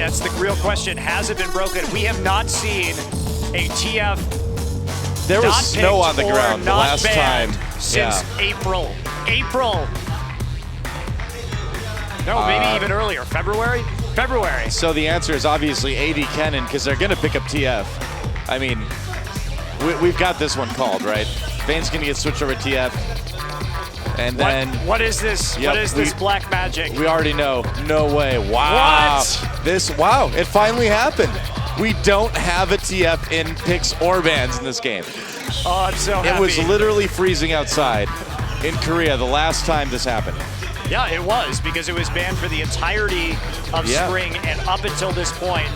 That's the real question. Has it been broken? We have not seen a TF there was snow on the ground the last time. Since April. No, maybe even earlier. February? February. So the answer is obviously AD Kennen, because they're going to pick up TF. I mean, we've got this one called, right? Vane's going to get switched over to TF. And then... What is this? Yep, what is this black magic? We already know. No way. Wow. What? Wow, it finally happened. We don't have a TF in picks or bans in this game. Oh, I'm so happy. It was literally freezing outside in Korea the last time this happened. Yeah, it was, because it was banned for the entirety of spring and up until this point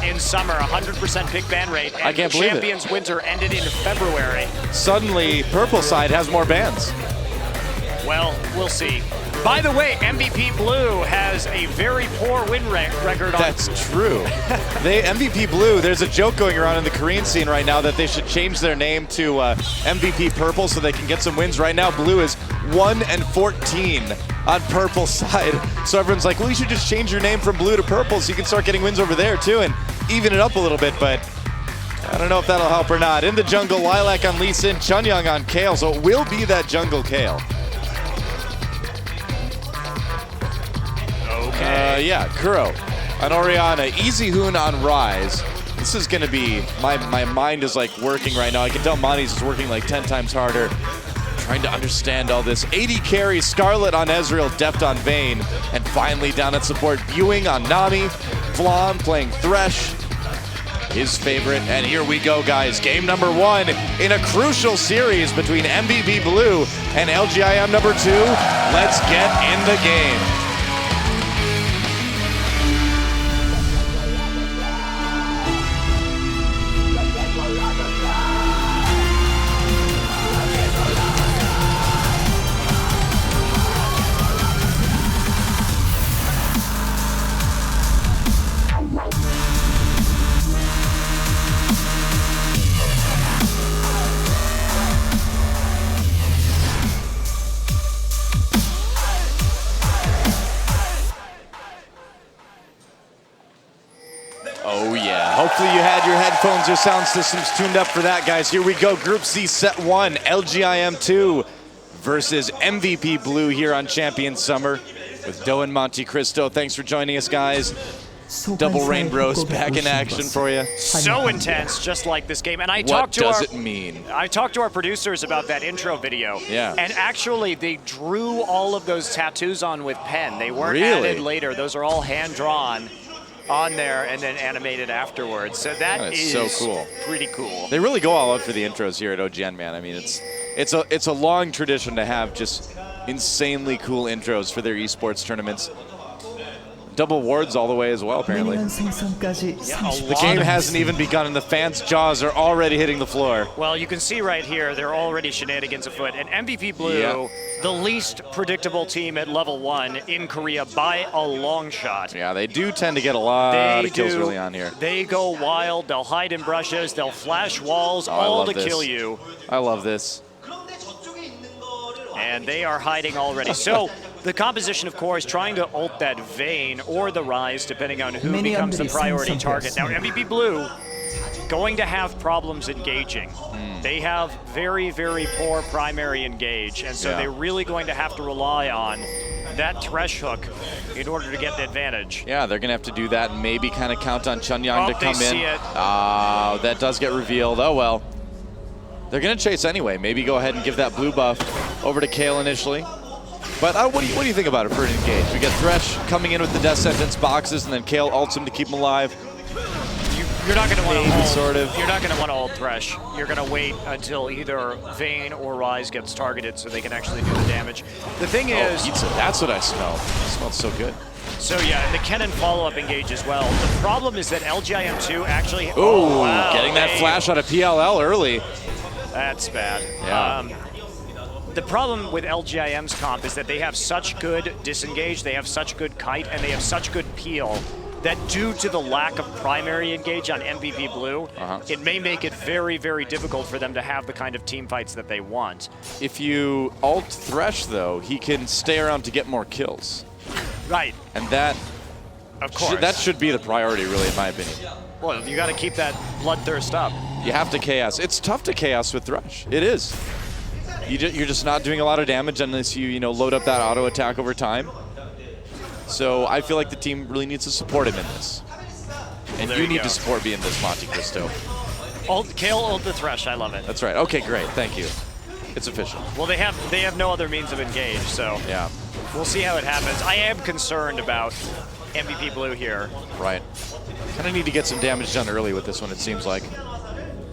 in summer, 100% pick ban rate. And I can't believe Champions Winter ended in February. Suddenly, purple side has more bans. Well, we'll see. By the way, MVP Blue has a very poor win record on. That's true. MVP Blue, there's a joke going around in the Korean scene right now that they should change their name to MVP Purple so they can get some wins. Right now, Blue is 1-14 on purple side. So everyone's like, well, you should just change your name from Blue to Purple so you can start getting wins over there too and even it up a little bit, but I don't know if that'll help or not. In the jungle, Lilac on Lee Sin, Chunyoung on Kale, so it will be that jungle Kale. Yeah, Kuro on Orianna, Easy Hoon on Rise. This is gonna be, my mind is like working right now. I can tell Monty's is working like 10 times harder, trying to understand all this. 80 carry, Scarlet on Ezreal, Deft on Vayne, and finally down at support, Buing on Nami, Flan playing Thresh, his favorite. And here we go, guys. Game number 1 in a crucial series between MVP Blue and LGIM number 2. Let's get in the game. Oh yeah, hopefully you had your headphones or sound systems tuned up for that, guys. Here we go, Group C, Set 1, LGIM2 versus MVP Blue here on Champion Summer with Doe and Monte Cristo. Thanks for joining us, guys. Double Rainbows back in action for you. So intense, just like this game. And I talked to I talked to our producers about that intro video. Yeah. And actually, they drew all of those tattoos on with pen. They weren't Really? added later. Those are all hand-drawn on there and then animated afterwards. So that is so cool. Pretty cool. They really go all out for the intros here at OGN, man. I mean, it's a long tradition to have just insanely cool intros for their esports tournaments. Double wards all the way as well, apparently. The game hasn't even begun and the fans' jaws are already hitting the floor. Well, you can see right here, there are already shenanigans afoot. And MVP Blue, the least predictable team at level 1 in Korea by a long shot. Yeah, they do tend to get a lot of kills early on here. They go wild, they'll hide in brushes, they'll flash walls, all to kill you. I love this. And they are hiding already. So the composition, of course, trying to ult that Vayne or the Rise, depending on who becomes the priority target. Now, MVP Blue going to have problems engaging. They have very, very poor primary engage, and so they're really going to have to rely on that Thresh hook in order to get the advantage. Yeah, they're going to have to do that and maybe kind of count on Chunyoung to come in. See it. That does get revealed. Oh, well. They're going to chase anyway. Maybe go ahead and give that blue buff over to Kale initially. But what do you think about it for an engage? We get Thresh coming in with the death sentence boxes, and then Kale ults him to keep him alive. You're not going to want to ult. Sort of. You're not going to want to ult Thresh. You're going to wait until either Vayne or Rise gets targeted so they can actually do the damage. The thing is, pizza. That's what I smell. It smells so good. So yeah, the Kennen follow-up engage as well. The problem is that LGIM2 actually. Ooh, wow, getting that flash out of PLL early. That's bad. Yeah. The problem with LGIM's comp is that they have such good disengage, they have such good kite, and they have such good peel that due to the lack of primary engage on MVP Blue, it may make it very, very difficult for them to have the kind of team fights that they want. If you ult Thresh, though, he can stay around to get more kills. Right. And that Of course. That should be the priority, really, in my opinion. Well, you got to keep that bloodthirst up. You have to chaos. It's tough to chaos with Thresh. It is. You're just not doing a lot of damage unless you load up that auto attack over time. So I feel like the team really needs to support him in this. And you need to support me in this, Monte Cristo. Kayle ult the Thresh. I love it. That's right. Okay, great. Thank you. It's official. Well, they have no other means of engage, so yeah, we'll see how it happens. I am concerned about MVP Blue here. Right. Kind of need to get some damage done early with this one, it seems like.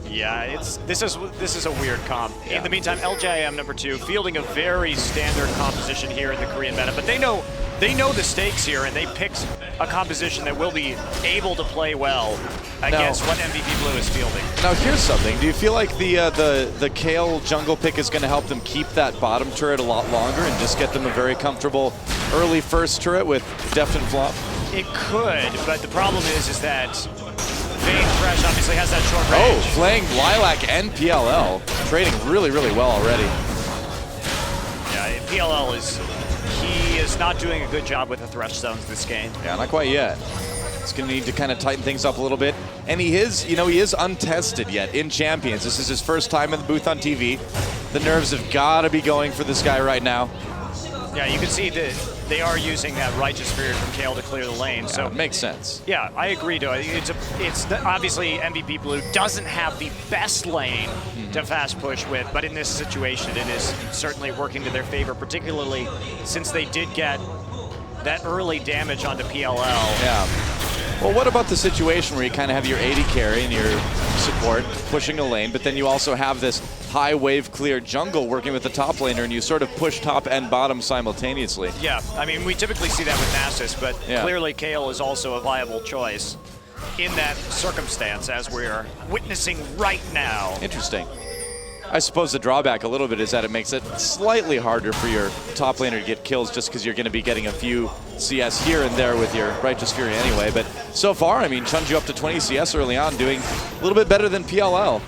Yeah, this is a weird comp. Yeah. In the meantime, LJIM #2 fielding a very standard composition here in the Korean meta, but they know the stakes here, and they picked a composition that will be able to play well against what MVP Blue is fielding. Now here's something. Do you feel like the Kayle jungle pick is going to help them keep that bottom turret a lot longer and just get them a very comfortable early first turret with Deft and Flop? It could, but the problem is that Vayne Thresh obviously has that short range. Oh, playing Lilac and PLL. Trading really, really well already. Yeah, PLL he is not doing a good job with the Thresh zones this game. Yeah, not quite yet. It's going to need to kind of tighten things up a little bit. And he is untested yet in Champions. This is his first time in the booth on TV. The nerves have got to be going for this guy right now. Yeah, you can see that they are using that Righteous Spirit from Kayle to clear the lane. So it makes sense. Yeah, I agree, though. It's obviously MVP Blue doesn't have the best lane to fast push with, but in this situation, it is certainly working to their favor, particularly since they did get that early damage onto PLL. Yeah. Well, what about the situation where you kind of have your AD carry and your support pushing a lane, but then you also have this high wave clear jungle working with the top laner, and you sort of push top and bottom simultaneously? Yeah, I mean, we typically see that with Nasus, but clearly Kayle is also a viable choice in that circumstance, as we're witnessing right now. Interesting. I suppose the drawback a little bit is that it makes it slightly harder for your top laner to get kills just because you're going to be getting a few CS here and there with your Righteous Fury anyway. But so far, I mean, Chunju up to 20 CS early on, doing a little bit better than PLL.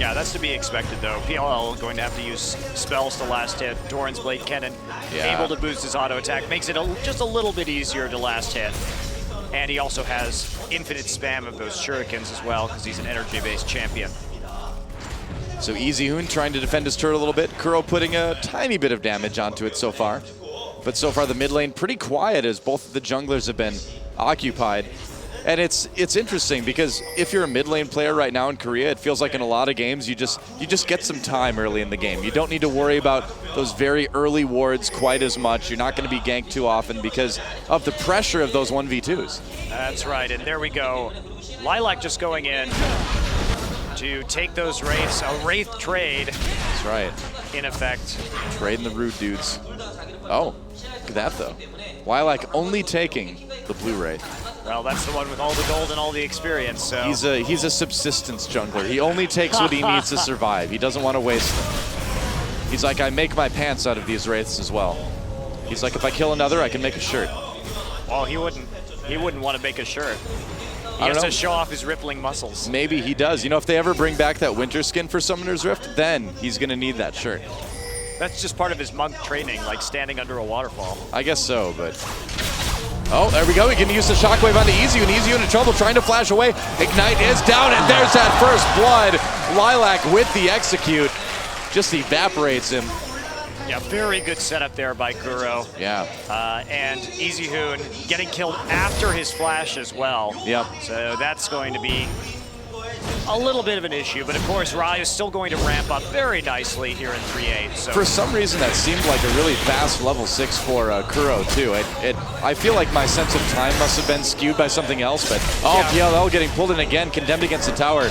Yeah, that's to be expected, though. PLL going to have to use spells to last hit. Doran's Blade Cannon able to boost his auto attack. Makes it just a little bit easier to last hit. And he also has infinite spam of those shurikens as well, because he's an energy-based champion. So EasyHoon trying to defend his turret a little bit. Kuro putting a tiny bit of damage onto it so far. But so far the mid lane pretty quiet as both of the junglers have been occupied. And it's interesting because if you're a mid lane player right now in Korea, it feels like in a lot of games you just get some time early in the game. You don't need to worry about those very early wards quite as much. You're not going to be ganked too often because of the pressure of those 1v2s. That's right, and there we go. Lilac just going in to take those wraiths, a wraith trade. That's right. In effect. Trading the rude dudes. Oh, look at that though. Lilac only taking the blue wraith. Well, that's the one with all the gold and all the experience, so. He's a subsistence jungler. He only takes what he needs to survive. He doesn't want to waste them. He's like, I make my pants out of these wraiths as well. He's like, if I kill another, I can make a shirt. Well, he wouldn't want to make a shirt. He has to show off his rippling muscles. Maybe he does. You know, if they ever bring back that winter skin for Summoner's Rift, then he's going to need that shirt. That's just part of his monk training, like standing under a waterfall. I guess so, but... Oh, there we go. He can use the shockwave onto EasyHoon, and EasyHoon in trouble, trying to flash away. Ignite is down, and there's that first blood. Lilac with the execute just evaporates him. Yeah, very good setup there by Kuro. Yeah. And EasyHoon getting killed after his flash as well. Yep. So that's going to be a little bit of an issue, but of course Rai is still going to ramp up very nicely here in 3-8. So for some reason that seemed like a really fast level 6 for Kuro too. I feel like my sense of time must have been skewed by something else, but PLL getting pulled in again, condemned against the tower.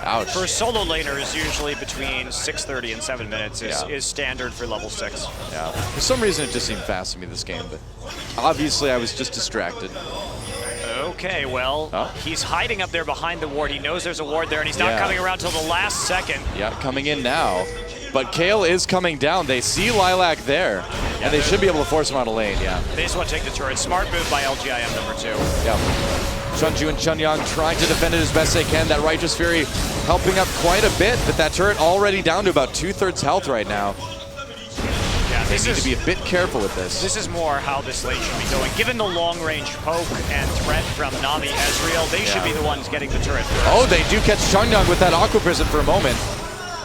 Ouch. For solo laners, usually between 6:30 and 7 minutes is standard for level 6. Yeah. For some reason it just seemed fast to me this game, but obviously I was just distracted. Okay, well, he's hiding up there behind the ward. He knows there's a ward there, and he's not coming around till the last second. Yeah, coming in now. But Kayle is coming down. They see Lilac there, and they should be able to force him out of lane, They just want to take the turret. Smart move by LGIM #2. Yeah. Chunju and Chunyang trying to defend it as best they can. That Righteous Fury helping up quite a bit, but that turret already down to about 2/3 health right now. Yeah, They need to be a bit careful with this. This is more how this lane should be going. Given the long-range poke and threat from Nami Ezreal, they should be the ones getting the turret first. Oh, they do catch Changnyang with that Aqua Prison for a moment.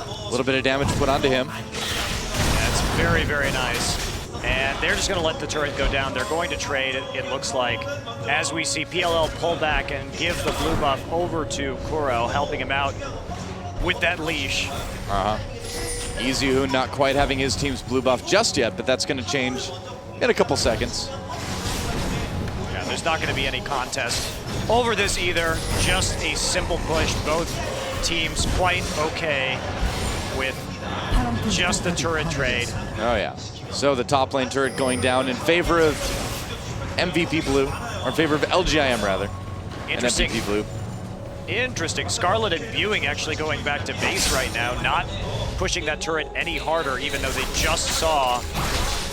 A little bit of damage put onto him. That's very, very nice. And they're just going to let the turret go down. They're going to trade, it looks like, as we see PLL pull back and give the blue buff over to Kuro, helping him out with that leash. EasyHoon not quite having his team's blue buff just yet, but that's going to change in a couple seconds. Yeah, there's not going to be any contest over this either. Just a simple push. Both teams quite okay with just the turret trade. Oh yeah. So the top lane turret going down in favor of MVP Blue, or in favor of LGIM rather. Interesting. And MVP Blue. Interesting. Scarlet and Viewing actually going back to base right now, not pushing that turret any harder, even though they just saw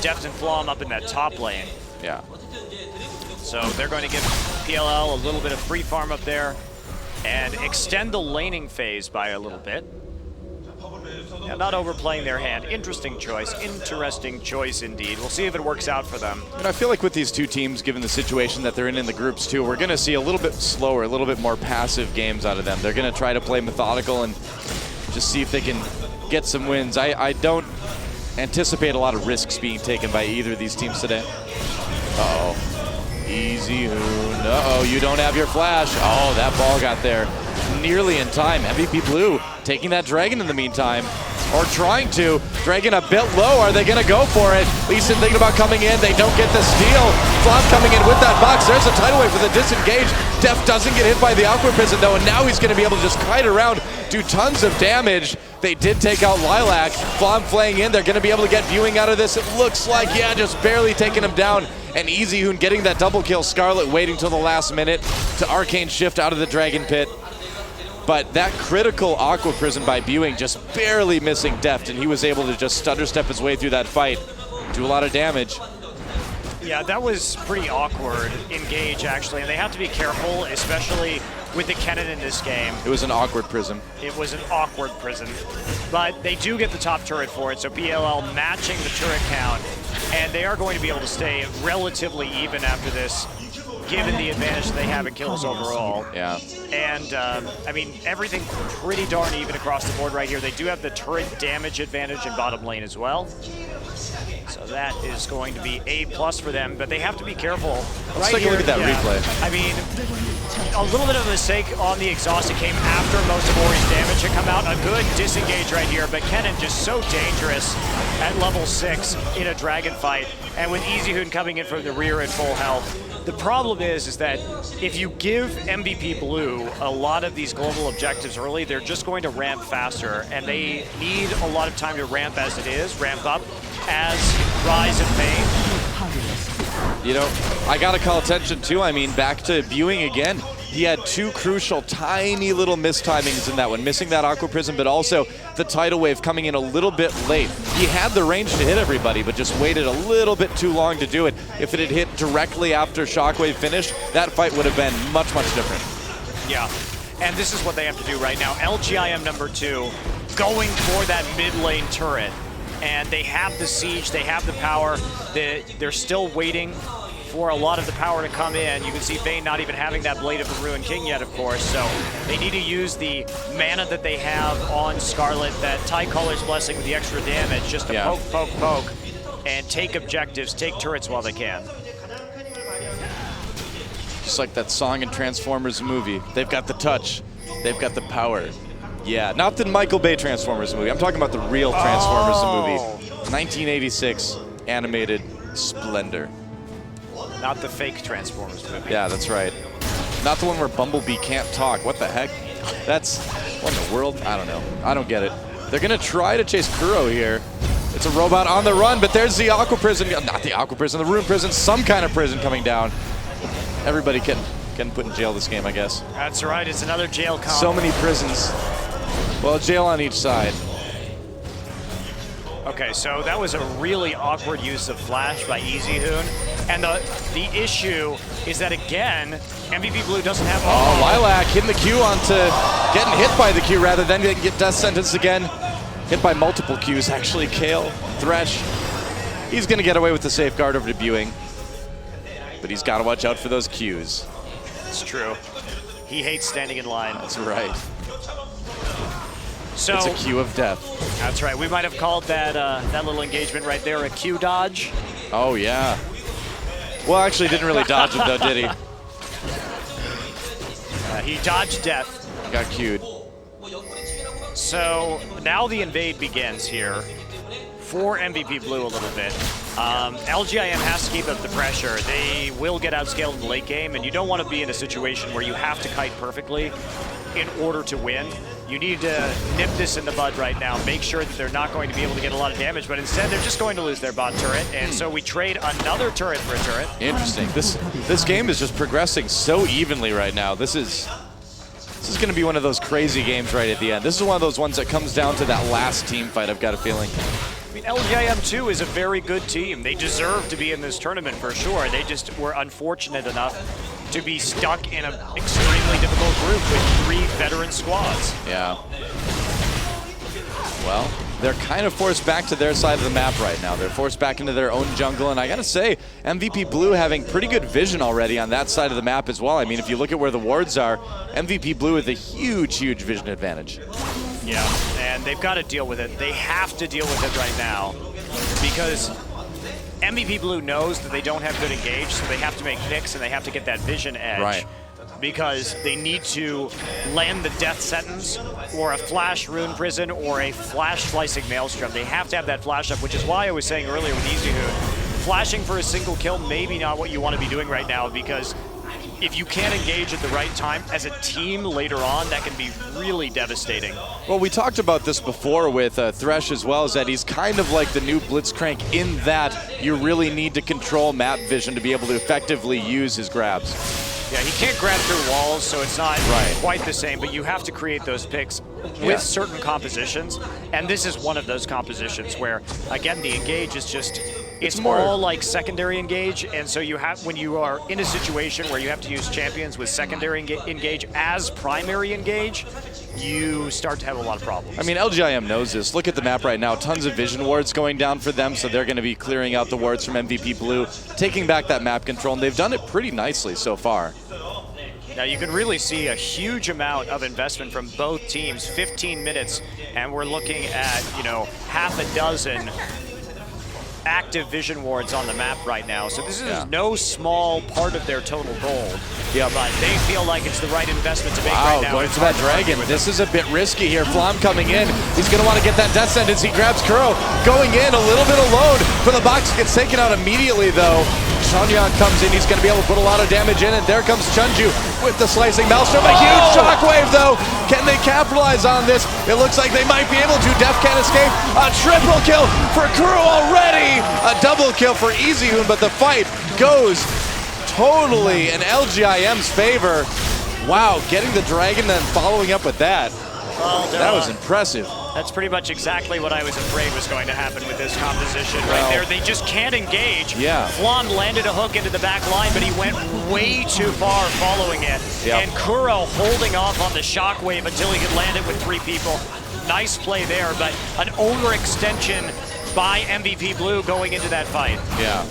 Deft and Flom up in that top lane. Yeah. So they're going to give PLL a little bit of free farm up there and extend the laning phase by a little bit. Yeah, not overplaying their hand. Interesting choice indeed. We'll see if it works out for them. And I feel like with these two teams, given the situation that they're in the groups too, we're going to see a little bit slower, a little bit more passive games out of them. They're going to try to play methodical and just see if they can get some wins. I don't anticipate a lot of risks being taken by either of these teams today. Uh-oh. EasyHoon. Uh-oh, you don't have your flash. Oh, that ball got there nearly in time. MVP Blue taking that dragon in the meantime, or trying to. Dragon a bit low. Are they going to go for it? Leeson thinking about coming in. They don't get the steal. Flop coming in with that box. There's a tidal wave for the disengage. Def doesn't get hit by the Aqua Prison though, and now he's going to be able to just kite around, do tons of damage. They did take out Lilac. Flom flaying in. They're going to be able to get Viewing out of this. It looks like, yeah, just barely taking him down. And EasyHoon getting that double kill. Scarlet waiting till the last minute to arcane shift out of the Dragon Pit. But that critical Aqua Prison by Viewing just barely missing Deft, and he was able to just stutter step his way through that fight, do a lot of damage. Yeah, that was pretty awkward engage actually, and they have to be careful, especially with the Kennen in this game. It was an awkward prison. It was an awkward prison, but they do get the top turret for it, so PLL matching the turret count, and they are going to be able to stay relatively even after this, given the advantage they have in kills overall. Yeah. And, I mean, everything pretty darn even across the board right here. They do have the turret damage advantage in bottom lane as well. So that is going to be A+ for them, but they have to be careful. Let's take a look at that replay. I mean, a little bit of a mistake on the exhaust. It came after most of Ori's damage had come out. A good disengage right here, but Kennen just so dangerous at level 6 in a dragon fight. And with EasyHoon coming in from the rear at full health. The problem is that if you give MVP Blue a lot of these global objectives early, they're just going to ramp faster, and they need a lot of time to ramp as it is, ramp up as Rise and Vayne. You know, I gotta call attention too, I mean, back to Viewing again. He had two crucial, tiny little mistimings in that one, missing that Aqua Prison, but also the tidal wave coming in a little bit late. He had the range to hit everybody, but just waited a little bit too long to do it. If it had hit directly after Shockwave finished, that fight would have been much, much different. Yeah, and this is what they have to do right now. LGIM #2 going for that mid lane turret, and they have the siege, they have the power, they're still waiting for a lot of the power to come in. You can see Vayne not even having that Blade of the Ruined King yet, of course, so they need to use the mana that they have on Scarlet, that Tycaller's Blessing with the extra damage, just to poke, poke, poke, and take objectives, take turrets while they can. Just like that song in Transformers movie. They've got the touch, they've got the power. Yeah, not the Michael Bay Transformers movie. I'm talking about the real Transformers movie. 1986 animated splendor. Not the fake Transformers movie. Yeah, that's right. Not the one where Bumblebee can't talk. What the heck? That's, what in the world? I don't know. I don't get it. They're going to try to chase Kuro here. It's a robot on the run, but there's the Aqua Prison. Not the Aqua Prison, the Ruined Prison. Some kind of prison coming down. Everybody can put in jail this game, I guess. That's right. It's another jail comp. So many prisons. Well, jail on each side. Okay, so that was a really awkward use of Flash by EasyHoon. And the issue is that, again, MVP Blue doesn't have... Oh, Lilac hitting the Q onto... Getting hit by the Q rather than get death sentence again. Hit by multiple Qs, actually. Kale, Thresh. He's going to get away with the safeguard over debuting. But he's got to watch out for those Qs. It's true. He hates standing in line. That's right. So it's a Q of death. That's right. We might have called that that little engagement right there a Q dodge. Oh, yeah. Well, actually, didn't really dodge him, though, did he? He dodged death. Got Q'd. So now the invade begins here for MVP Blue a little bit. LGIM has to keep up the pressure. They will get outscaled in the late game, and you don't want to be in a situation where you have to kite perfectly in order to win. You need to nip this in the bud right now, make sure that they're not going to be able to get a lot of damage, but instead they're just going to lose their bot turret, and so we trade another turret for a turret. Interesting. This game is just progressing so evenly right now. This is going to be one of those crazy games right at the end. This is one of those ones that comes down to that last team fight, I've got a feeling. I mean, LGIM2 is a very good team. They deserve to be in this tournament for sure. They just were unfortunate enough to be stuck in an extremely difficult group with 3 veteran squads. Yeah. Well, they're kind of forced back to their side of the map right now. They're forced back into their own jungle, and I gotta say, MVP Blue having pretty good vision already on that side of the map as well. I mean, if you look at where the wards are, MVP Blue with a huge, huge vision advantage. Yeah, and they've got to deal with it. They have to deal with it right now because MVP Blue knows that they don't have good engage, so they have to make picks and they have to get that vision edge. Right. Because they need to land the death sentence or a flash rune prison or a flash slicing maelstrom. They have to have that flash up, which is why I was saying earlier with EasyHoon, flashing for a single kill, maybe not what you want to be doing right now, because if you can't engage at the right time as a team later on, that can be really devastating. Well, we talked about this before with Thresh as well, is that he's kind of like the new Blitzcrank in that you really need to control map vision to be able to effectively use his grabs. Yeah, he can't grab through walls, so it's not quite the same, but you have to create those picks with certain compositions, and this is one of those compositions where, again, the engage is just, it's more like secondary engage, and so you have, when you are in a situation where you have to use champions with secondary engage as primary engage, you start to have a lot of problems. I mean, LGIM knows this. Look at the map right now. Tons of vision wards going down for them, so they're going to be clearing out the wards from MVP Blue, taking back that map control, and they've done it pretty nicely so far. Now you can really see a huge amount of investment from both teams, 15 minutes, and we're looking at, you know, half a dozen active vision wards on the map right now. So this is no small part of their total gold. Yeah, but they feel like it's the right investment to make right now. Going for that dragon. This is a bit risky here. Flam coming in. He's going to want to get that death sentence. He grabs Kuro. Going in a little bit alone for the box. Gets taken out immediately though. Chonyan comes in. He's going to be able to put a lot of damage in, and there comes Chunju with the slicing maelstrom. A huge shockwave though. Can they capitalize on this? It looks like they might be able to. Def can't escape. A triple kill for Kuro already. A double kill for EasyHoon, but the fight goes totally in LGIM's favor. Wow, getting the dragon and following up with that. Well, that was impressive. That's pretty much exactly what I was afraid was going to happen with this composition right there. They just can't engage. Yeah. Flom landed a hook into the back line, but he went way too far following it. Yep. And Kuro holding off on the shockwave until he could land it with 3 people. Nice play there, but an overextension by MVP Blue going into that fight. Yeah.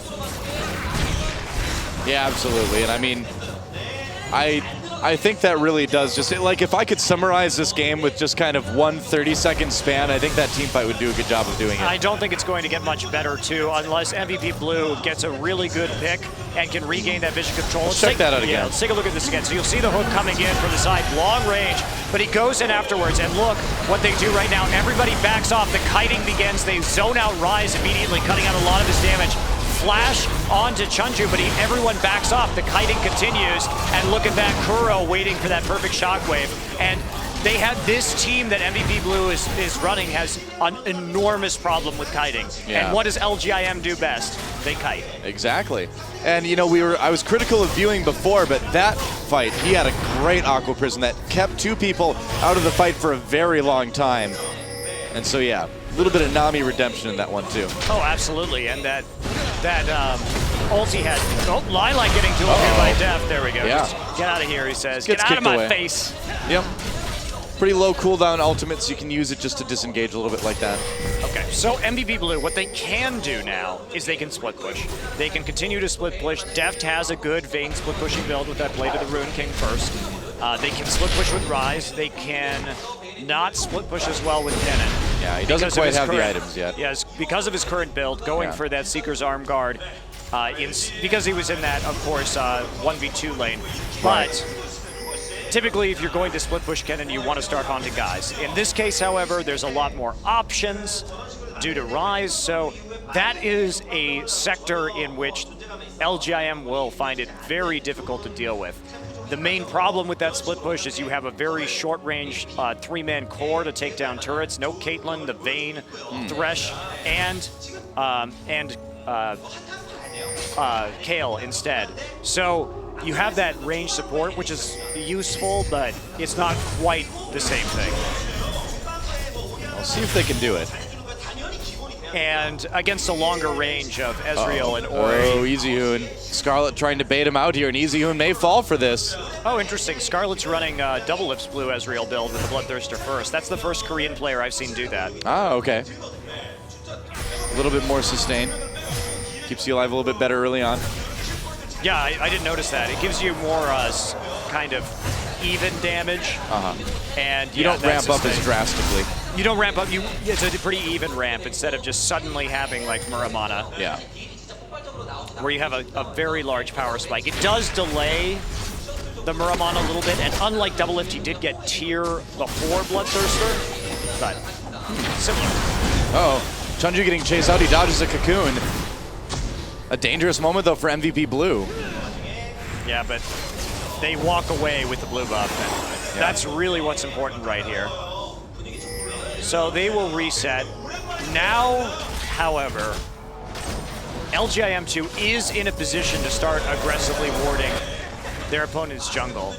Yeah, absolutely. And I mean, I think that really does just, like, if I could summarize this game with just kind of one 30-second span, I think that team fight would do a good job of doing it. I don't think it's going to get much better, too, unless MVP Blue gets a really good pick and can regain that vision control. Let's check that out again. Yeah, let's take a look at this again. So you'll see the hook coming in from the side, long range, but he goes in afterwards, and look what they do right now. Everybody backs off. The kiting begins. They zone out Rise immediately, cutting out a lot of his damage. Flash onto Chunju, but everyone backs off. The kiting continues, and look at that, Kuro waiting for that perfect shockwave. And they have this team that MVP Blue is running has an enormous problem with kiting. Yeah. And what does LGIM do best? They kite. Exactly. And you know, I was critical of viewing before, but that fight, he had a great Aqua Prison that kept 2 people out of the fight for a very long time. And so yeah, a little bit of Nami redemption in that one too. Oh, absolutely. And that ulti had, Lilac getting to him here by Def. There we go. Yeah. Just get out of here, he says. Get out of my face. Yep. pretty low cooldown ultimate, so you can use it just to disengage a little bit like that. Okay, so MVP Blue, what they can do now is they can split push. They can continue to split push. Deft has a good Vayne split pushing build with that Blade of the Rune King first. They can split push with Rise. They can not split push as well with Kennen. Yeah, he doesn't quite have the items yet. Yes, because of his current build, going for that Seeker's Arm Guard, because he was in that, of course, 1v2 lane. But typically, if you're going to split push Kennen, you want to start haunting guys. In this case, however, there's a lot more options due to Rise, so that is a sector in which LGIM will find it very difficult to deal with. The main problem with that split push is you have a very short-range three-man core to take down turrets. No Caitlyn, the Vayne, Thresh, and Kayle instead. So you have that range support, which is useful, but it's not quite the same thing. I'll see if they can do it. And against a longer range of Ezreal and Ori. Oh, EasyHoon. Scarlet trying to bait him out here, and EasyHoon may fall for this. Oh, interesting. Scarlet's running double Lips Blue Ezreal build with the Bloodthirster first. That's the first Korean player I've seen do that. Ah, okay. A little bit more sustain. Keeps you alive a little bit better early on. Yeah, I didn't notice that. It gives you more kind of even damage. And you don't ramp up as drastically. You don't ramp up. It's a pretty even ramp instead of just suddenly having like Muramana. Yeah. Where you have a very large power spike. It does delay the Muramana a little bit, and unlike Double Lift, he did get tier before Bloodthirster, but similar. Uh-oh. Chunju getting chased out. He dodges a cocoon. A dangerous moment, though, for MVP Blue. Yeah, but they walk away with the blue buff, and that's really what's important right here. So they will reset. Now, however, LGIM2 is in a position to start aggressively warding their opponent's jungle.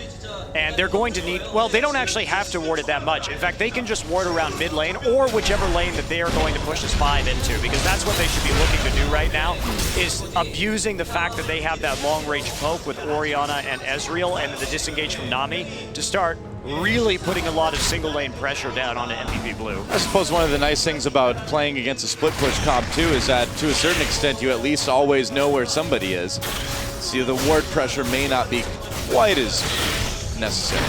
And they're going to need, well, they don't actually have to ward it that much. In fact, they can just ward around mid lane or whichever lane that they are going to push this 5 into, because that's what they should be looking to do right now, is abusing the fact that they have that long-range poke with Orianna and Ezreal and the disengage from Nami to start really putting a lot of single lane pressure down on MVP Blue. I suppose one of the nice things about playing against a split push comp too is that to a certain extent you at least always know where somebody is. So the ward pressure may not be quite as necessary.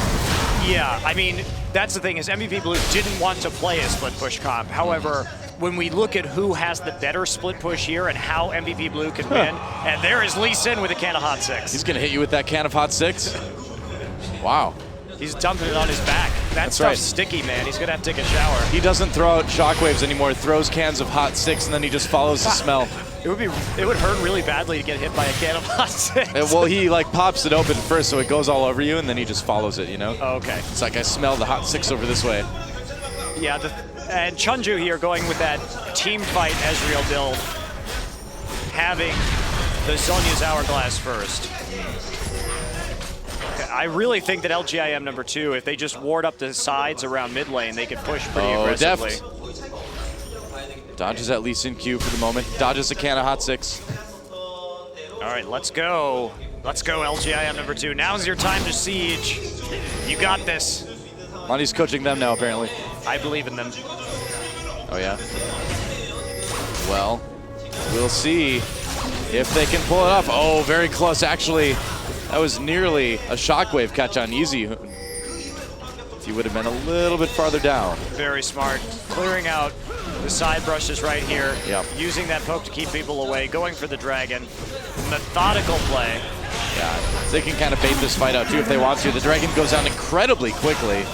Yeah, I mean, that's the thing is MVP Blue didn't want to play a split push comp. However, when we look at who has the better split push here and how MVP Blue can win, and there is Lee Sin with a can of Hot 6. He's going to hit you with that can of Hot 6? Wow. He's dumping it on his back. That's stuff's sticky, man. He's going to have to take a shower. He doesn't throw out shockwaves anymore. He throws cans of Hot 6, and then he just follows the smell. It would hurt really badly to get hit by a can of Hot 6. Well, he like pops it open first, so it goes all over you, and then he just follows it, you know? Oh, okay. It's like I smell the Hot 6 over this way. Yeah, and Chunju here going with that team fight Ezreal build, having the Zhonya's Hourglass first. I really think that LGIM #2, if they just ward up the sides around mid lane, they could push pretty aggressively. Deft. Dodges at Lee Sin Q for the moment. Dodges a can of Hot 6. All right, let's go. Let's go, LGIM #2. Now's your time to siege. You got this. Monty's coaching them now, apparently. I believe in them. Oh, yeah? Well, we'll see if they can pull it off. Oh, very close, actually. That was nearly a shockwave catch on Easy. If he would have been a little bit farther down. Very smart. Clearing out the side brushes right here. Yep. Using that poke to keep people away. Going for the dragon. Methodical play. Yeah, they can kind of bait this fight out too if they want to. The dragon goes down incredibly quickly.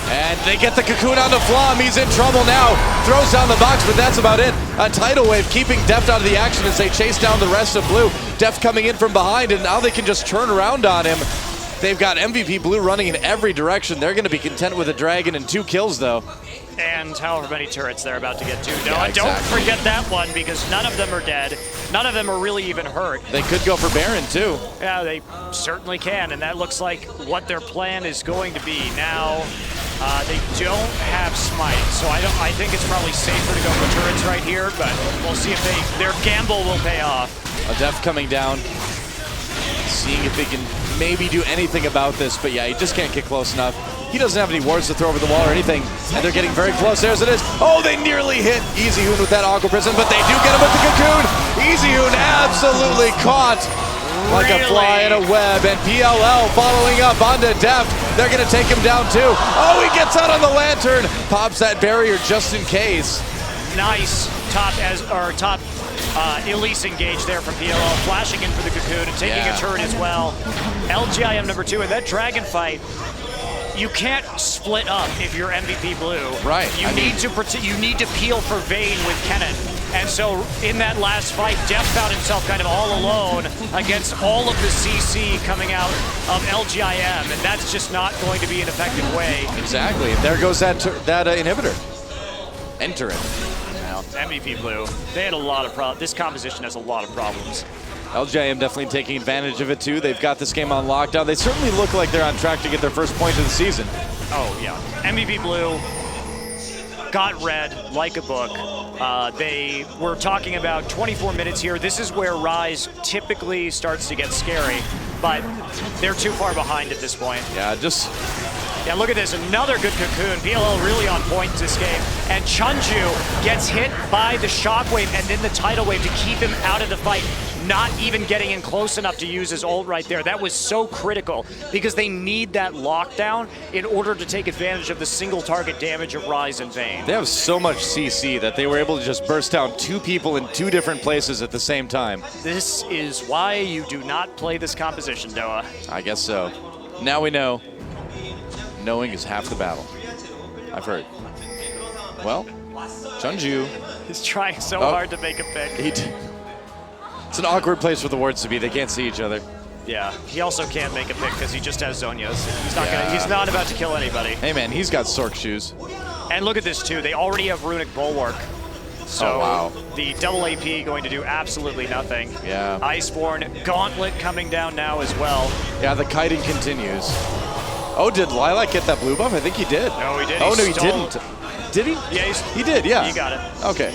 And they get the cocoon on the Flom. He's in trouble now. Throws down the box, but that's about it. A tidal wave keeping Deft out of the action as they chase down the rest of Blue. Deft coming in from behind, and now they can just turn around on him. They've got MVP Blue running in every direction. They're going to be content with a dragon and 2 kills, though. And however many turrets they're about to get to. No, Yeah, exactly. Don't forget that one, because none of them are dead. None of them are really even hurt. They could go for Baron, too. Yeah, they certainly can, and that looks like what their plan is going to be. Now, they don't have Smite, so I think it's probably safer to go for turrets right here, but we'll see if their gamble will pay off. A Deft coming down, seeing if they can maybe do anything about this, but yeah, he just can't get close enough. He doesn't have any wards to throw over the wall or anything, and they're getting very close. There's it is. Oh, they nearly hit Easy Hoon with that Aqua Prison, but they do get him with the Cocoon. Easy Hoon absolutely caught like a fly in a web, and PLL following up onto Deft. They're gonna take him down too. Oh, he gets out on the Lantern, pops that barrier just in case. Nice top Elise engage there from PLL, flashing in for the Cocoon and taking a turret as well. LGIM #2, and that Dragon fight, you can't split up if you're MVP Blue. Right. You need to peel for Vayne with Kennen. And so in that last fight, Deft found himself kind of all alone against all of the CC coming out of LGIM, and that's just not going to be an effective way. Exactly. There goes that inhibitor. Enter it. Well, MVP Blue, they had a lot of problems. This composition has a lot of problems. LGIM definitely taking advantage of it too. They've got this game on lockdown. They certainly look like they're on track to get their first point of the season. Oh yeah, MVP Blue got read like a book. They were talking about 24 minutes here. This is where Rise typically starts to get scary, but they're too far behind at this point. Yeah, Yeah, look at this, another good Cocoon. PLL really on point this game. And Chunju gets hit by the Shockwave and then the Tidal Wave to keep him out of the fight, not even getting in close enough to use his ult right there. That was so critical because they need that lockdown in order to take advantage of the single target damage of Rise and Vayne. They have so much CC that they were able to just burst down 2 people in 2 different places at the same time. This is why you do not play this composition, Doa. I guess so. Now we know. Knowing is half the battle. I've heard. Well, Chunju. He's trying so hard to make a pick. It's an awkward place for the wards to be. They can't see each other. Yeah, he also can't make a pick because he just has Zhonya's. He's not about to kill anybody. Hey man, he's got Sork shoes. And look at this too. They already have Runic Bulwark. So the double AP going to do absolutely nothing. Yeah. Iceborne, Gauntlet coming down now as well. Yeah, the kiting continues. Oh, did Lilac get that blue buff? I think he did. No, he did. Oh, no, he didn't. Did he? Yeah, he did, yeah. He got it. Okay.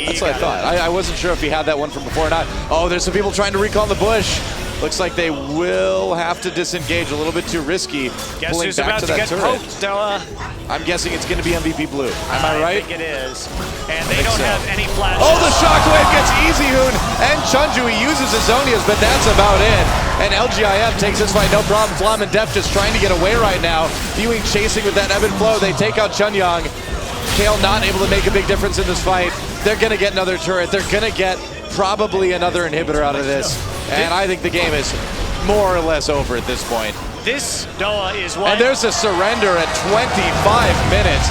That's what I thought. I wasn't sure if he had that one from before or not. Oh, there's some people trying to recall the bush. Looks like they will have to disengage. A little bit too risky. Guess who's about to get poked, Doa? I'm guessing it's going to be MVP Blue. Am I right? I think it is. And they don't have any flashes. Oh, the Shockwave gets Easy Hoon and Chunju. He uses his Zhonya's, but that's about it. And LGIM takes this fight, no problem. Flam and Def just trying to get away right now. Ewing chasing with that ebb and flow. They take out Chunyang. Kale not able to make a big difference in this fight. They're going to get another turret. They're going to get probably another inhibitor out of this. And I think the game is more or less over at this point. This, Doa, is what... And there's a surrender at 25 minutes.